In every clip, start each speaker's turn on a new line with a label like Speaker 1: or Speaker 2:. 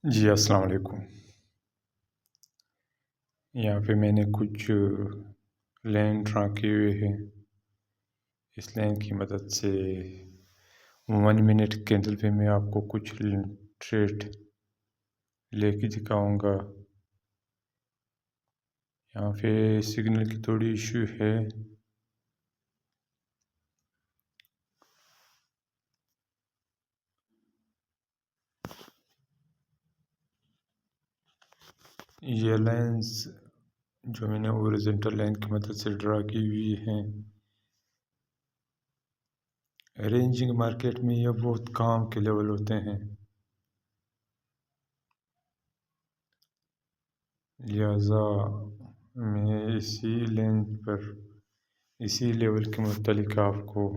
Speaker 1: जी, अस्सलाम वालेकुम। यहाँ पे मैंने कुछ लाइन ड्रा किए हुए हैं। इस लाइन की मदद से 1 मिनट के अंदर पे मैं आपको कुछ ट्रेड लेके दिखाऊंगा। यहाँ पे सिग्नल की थोड़ी इशू है। ये लाइंस जो मैंने हॉरिजॉन्टल लाइन की मदद से ड्रा की हुई हैं, रेंजिंग मार्केट में ये बहुत काम के लेवल होते हैं। लिहाजा मैं इसी लाइन पर इसी लेवल के मुतालिक आपको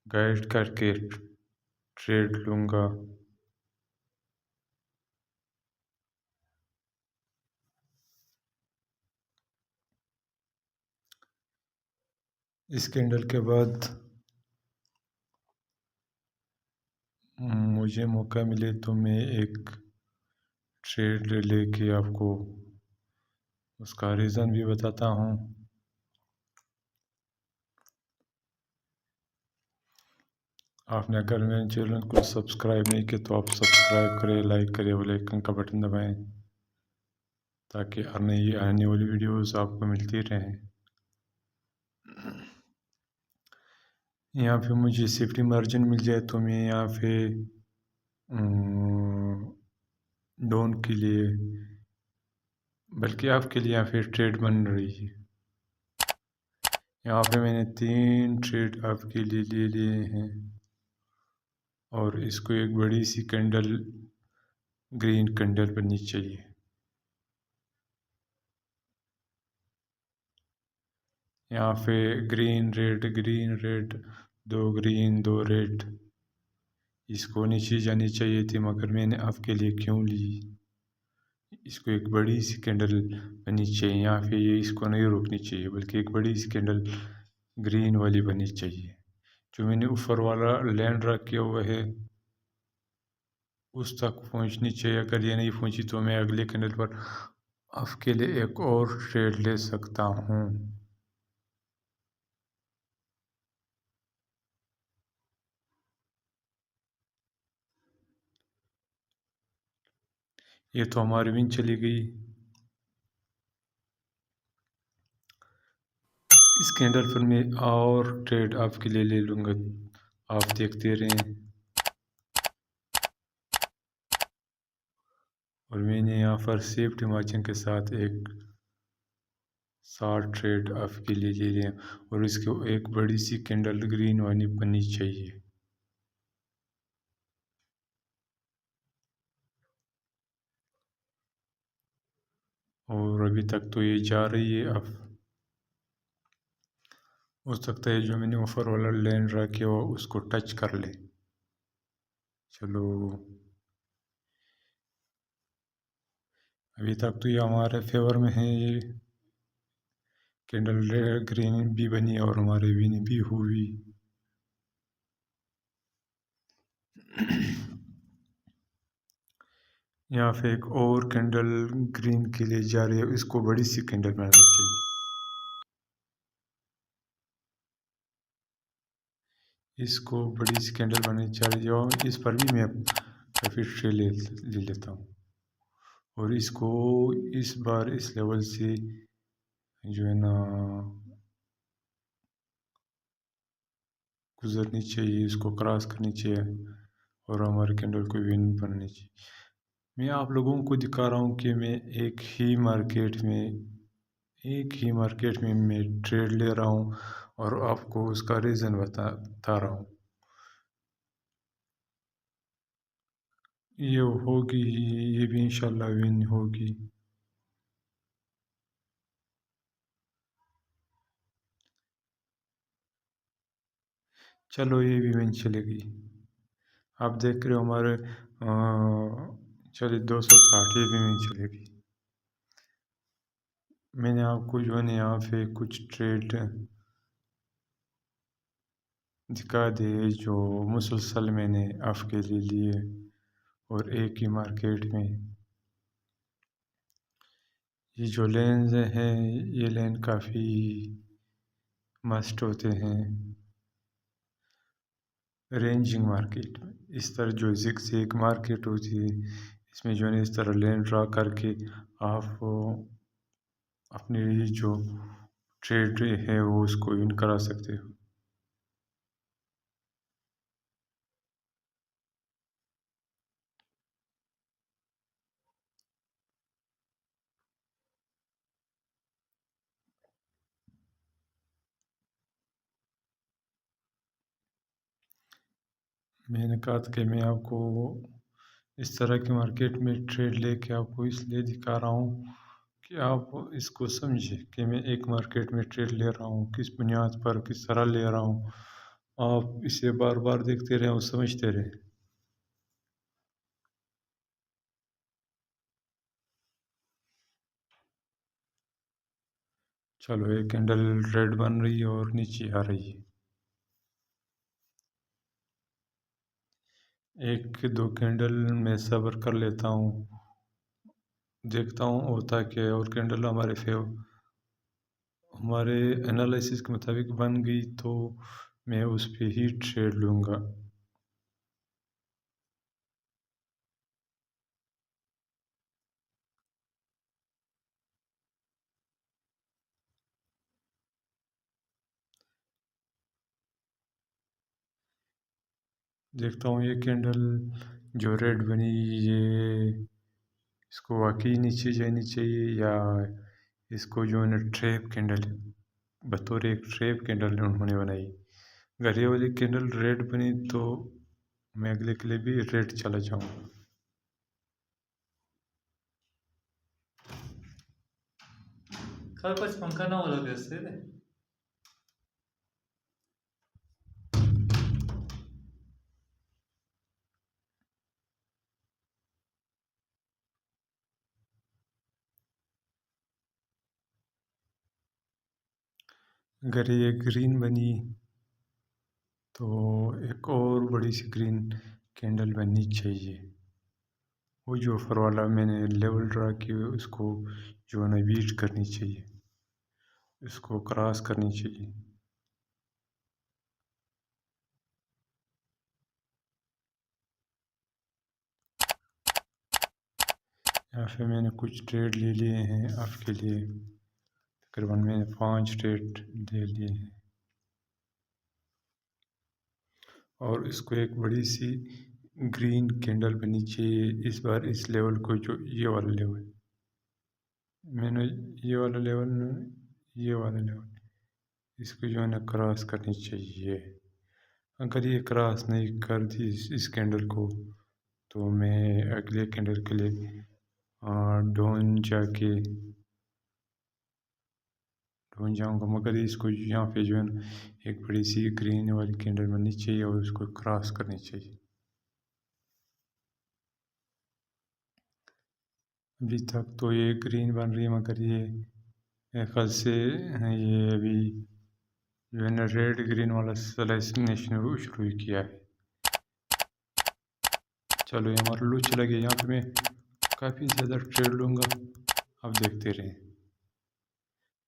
Speaker 1: गाइड करके ट्रेड लूँगा। इस कैंडल के बाद मुझे मौका मिले तो मैं एक ट्रेड लेके आपको उसका रीज़न भी बताता हूँ। आपने अगर मेरे चैनल को सब्सक्राइब नहीं किया तो आप सब्सक्राइब करें, लाइक करें, बेल आइकन का बटन दबाएं ताकि आने वाली वीडियोस आपको मिलती रहें। यहाँ पे मुझे सेफ्टी मार्जिन मिल जाए तो मैं यहाँ पे डाउन के लिए, बल्कि आपके लिए यहाँ पे ट्रेड बन रही है। यहाँ पे मैंने 3 ट्रेड आपके लिए ले लिए हैं और इसको एक बड़ी सी कैंडल, ग्रीन कैंडल बननी चाहिए। यहाँ पे ग्रीन रेड, 2 ग्रीन 2 रेड, इसको नीचे जानी चाहिए थी मगर मैंने आपके लिए क्यों ली। इसको एक बड़ी सी कैंडल बननी चाहिए। यहाँ पे ये इसको नहीं रोकनी चाहिए बल्कि एक बड़ी सी कैंडल ग्रीन वाली बननी चाहिए। जो मैंने ऊपर वाला लैंड ड्रा किया हुआ है उस तक पहुँचनी चाहिए। अगर ये नहीं पहुँची तो मैं अगले कैंडल पर आपके लिए एक और ट्रेड ले सकता हूँ। ये तो हमारी विन चली गई। इस कैंडल पर मैं और ट्रेड आपके लिए ले लूँगा, आप देखते रहें। और मैंने यहाँ पर सेफ्टी मार्जिन के साथ एक 60 ट्रेड आपके लिए ले लिए और इसको एक बड़ी सी कैंडल ग्रीन वाली बननी चाहिए। और अभी तक तो ये जा रही है। अब हो सकता है जो मैंने ऊपर वाला लाइन ड्रा किया हो उसको टच कर ले। चलो, अभी तक तो ये हमारे फेवर में है। ये कैंडल ग्रीन भी बनी और हमारे विन भी हुई। यहाँ पे एक और कैंडल ग्रीन के लिए जा रही है, इसको बड़ी सी कैंडल बनाना चाहिए। इसको बड़ी सी कैंडल बनानी चाहिए और इस पर भी मैं काफ़ी ट्रे ले लेता हूँ और इसको इस बार इस लेवल से जो है ना गुजरनी चाहिए, इसको क्रॉस करनी चाहिए और हमारे कैंडल को विन बननी चाहिए। मैं आप लोगों को दिखा रहा हूँ कि मैं एक ही मार्केट में मैं ट्रेड ले रहा हूँ और आपको उसका रीज़न बता रहा हूँ। ये होगी, ये भी इंशाल्लाह विन होगी। चलो, ये भी विन चलेगी। आप देख रहे हो हमारे चलिए 260 ये भी विन चलेगी। मैंने आपको जो है ना यहाँ पे कुछ ट्रेड दिखा दिए जो मुसलसल मैंने आपके लिए लिए और एक ही मार्केट में। ये जो लेंस हैं ये लेन काफ़ी मस्ट होते हैं रेंजिंग मार्केट में। इस तरह जो ज़िगज़ैग मार्केट होती है इसमें जो है इस तरह लेन ड्रा करके आप अपनी जो ट्रेड है वो उसको विन करा सकते हो। मैंने कहा था कि मैं आपको इस तरह की मार्केट में ट्रेड लेके आपको इसलिए दिखा रहा हूँ कि आप इसको समझें कि मैं एक मार्केट में ट्रेड ले रहा हूँ किस बुनियाद पर किस तरह ले रहा हूँ। आप इसे बार बार देखते रहें और समझते रहें। चलो एक कैंडल रेड बन रही है और नीचे आ रही है। एक दो कैंडल मैं सब्र कर लेता हूँ, देखता हूँ होता क्या है। और कैंडल हमारे एनालिसिस के मुताबिक बन गई तो मैं उस पे ही ट्रेड लूँगा। देखता हूँ ये कैंडल जो रेड बनी ये इसको वाकई नीचे जानी चाहिए या इसको जो है ना ट्रैप कैंडल बतौर एक ट्रैप कैंडल उन्होंने बनाई। अगर ये वाली कैंडल रेड बनी तो मैं अगले के लिए भी रेड चला जाऊँ।
Speaker 2: खरपच पंखा ना वाला व्यस्त है।
Speaker 1: अगर ये ग्रीन बनी तो एक और बड़ी सी ग्रीन कैंडल बननी चाहिए। वो जो ऊपर वाला मैंने लेवल ड्रा किया उसको जो है ना बीट करनी चाहिए, इसको क्रॉस करनी चाहिए। यहाँ पे मैंने कुछ ट्रेड ले लिए हैं आपके लिए। तकरीबन मैंने 5 ट्रेड ले लिए हैं और इसको एक बड़ी सी ग्रीन कैंडल बननी चाहिए इस बार इस लेवल को जो ये वाला लेवल मैंने ये वाला लेवल इसको जो है ना क्रॉस करनी चाहिए। अगर ये क्रॉस नहीं कर दी इस कैंडल को तो मैं अगले कैंडल के लिए डाउन जाके ढूंढ जाऊंगा। मगर इसको यहाँ पे जो है ना एक बड़ी सी ग्रीन वाली कैंडल बननी चाहिए और उसको क्रॉस करनी चाहिए। अभी तक तो ये ग्रीन बन रही है मगर ये कल से ये अभी जो है ना रेड ग्रीन वाला सिलेक्शन शुरू किया है। चलो ये हमारा लूच चला गया। यहाँ पे मैं काफ़ी ज़्यादा ट्रेड लूँगा, अब देखते रहें।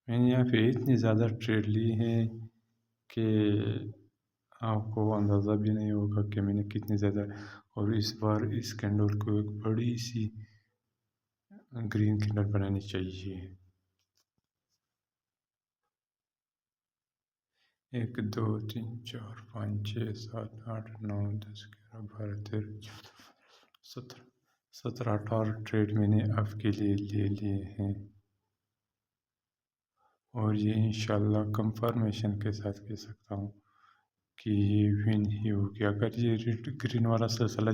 Speaker 1: मैंने यहाँ पे इतनी ज़्यादा ट्रेड ली हैं कि आपको अंदाज़ा भी नहीं होगा कि मैंने कितनी ज़्यादा। और इस बार इस कैंडल को एक बड़ी सी ग्रीन कैंडल बनानी चाहिए। 1 2 3 4 5 6 7 8 9 10 11 12 13 14 17 18 ट्रेड मैंने आपके लिए ले लिए हैं और ये इंशाल्लाह कंफर्मेशन के साथ कह सकता हूँ कि ये विन ही हो गया। अगर ये रेड ग्रीन वाला सिलसिला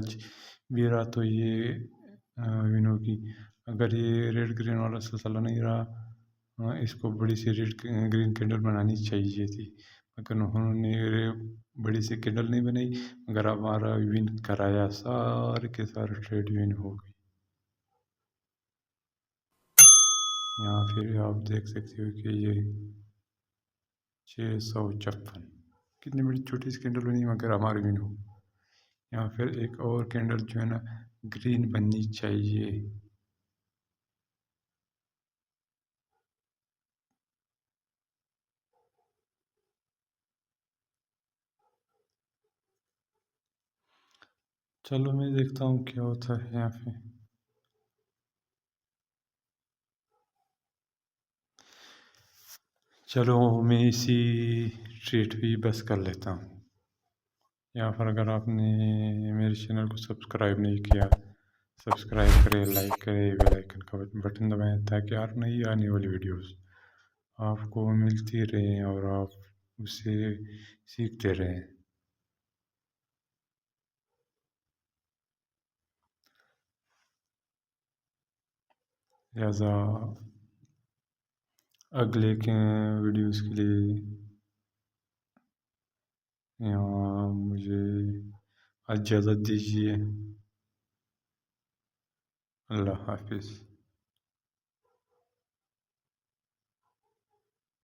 Speaker 1: भी रहा तो ये विन होगी। अगर ये रेड ग्रीन वाला सिलसिला नहीं रहा इसको बड़ी सी रेड ग्रीन कैंडल बनानी चाहिए थी मगर उन्होंने बड़ी सी कैंडल नहीं बनाई मगर हमारा विन कराया, सारे के सारे ट्रेड विन हो गई। यहाँ फिर आप देख सकते हो कि ये 656 कितनी बड़ी छोटी सी कैंडल बनी मगर हमारी विन हो। यहाँ फिर एक और कैंडल जो है ना ग्रीन बननी चाहिए। चलो मैं देखता हूँ क्या होता है यहाँ पे। चलो मैं इसी ट्रीट पे बस कर लेता हूँ। यहाँ पर अगर आपने मेरे चैनल को सब्सक्राइब नहीं किया, सब्सक्राइब करें, लाइक करें, बेल आइकन का बटन दबाएं ताकि और नई आने वाली वीडियोस आपको मिलती रहें और आप उससे सीखते रहें। लिहाजा अगले के वीडियोस के लिए यहाँ मुझे इजाज़त दीजिए। अल्लाह हाफिज़।